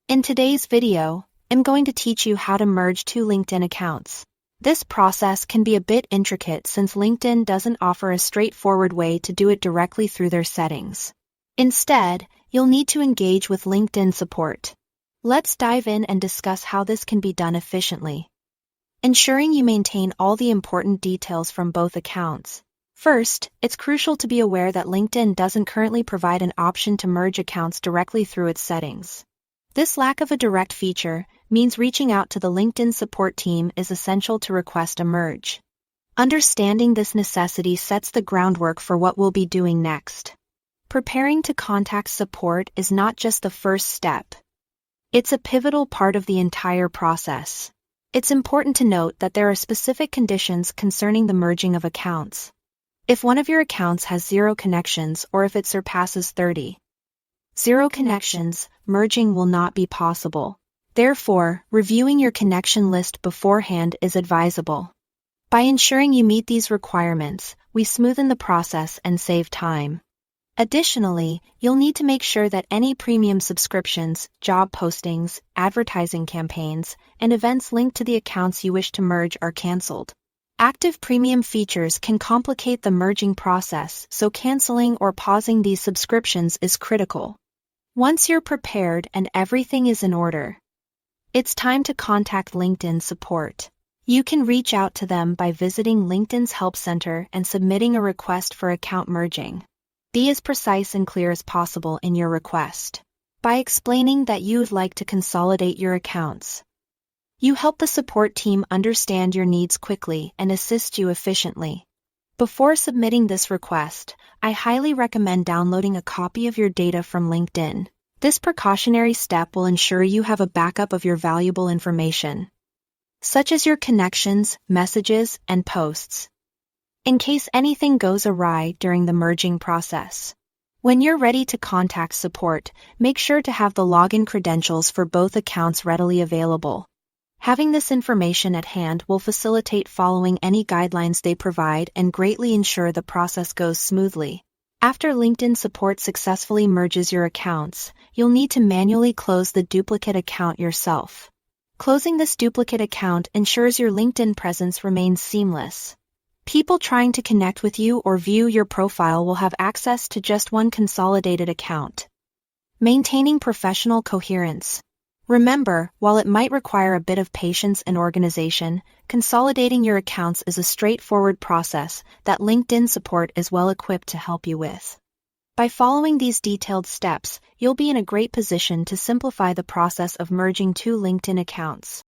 In today's video, I'm going to teach you how to merge two LinkedIn accounts. This process can be a bit intricate since LinkedIn doesn't offer a straightforward way to do it directly through their settings. Instead, you'll need to engage with LinkedIn support. Let's dive in and discuss how this can be done efficiently. Ensuring you maintain all the important details from both accounts. First, it's crucial to be aware that LinkedIn doesn't currently provide an option to merge accounts directly through its settings. This lack of a direct feature means reaching out to the LinkedIn support team is essential to request a merge. Understanding this necessity sets the groundwork for what we'll be doing next. Preparing to contact support is not just the first step. It's a pivotal part of the entire process. It's important to note that there are specific conditions concerning the merging of accounts. If one of your accounts has 0 connections or if it surpasses 30, 0 connections, merging will not be possible. Therefore, reviewing your connection list beforehand is advisable. By ensuring you meet these requirements, we smoothen the process and save time. Additionally, you'll need to make sure that any premium subscriptions, job postings, advertising campaigns, and events linked to the accounts you wish to merge are canceled. Active premium features can complicate the merging process, so canceling or pausing these subscriptions is critical. Once you're prepared and everything is in order, it's time to contact LinkedIn support. You can reach out to them by visiting LinkedIn's Help Center and submitting a request for account merging. Be as precise and clear as possible in your request. By explaining that you'd like to consolidate your accounts, you help the support team understand your needs quickly and assist you efficiently. Before submitting this request, I highly recommend downloading a copy of your data from LinkedIn. This precautionary step will ensure you have a backup of your valuable information, such as your connections, messages, and posts, in case anything goes awry during the merging process. When you're ready to contact support, make sure to have the login credentials for both accounts readily available. Having this information at hand will facilitate following any guidelines they provide and greatly ensure the process goes smoothly. After LinkedIn support successfully merges your accounts, you'll need to manually close the duplicate account yourself. Closing this duplicate account ensures your LinkedIn presence remains seamless. People trying to connect with you or view your profile will have access to just one consolidated account. Maintaining professional coherence. Remember, while it might require a bit of patience and organization, consolidating your accounts is a straightforward process that LinkedIn support is well equipped to help you with. By following these detailed steps, you'll be in a great position to simplify the process of merging two LinkedIn accounts.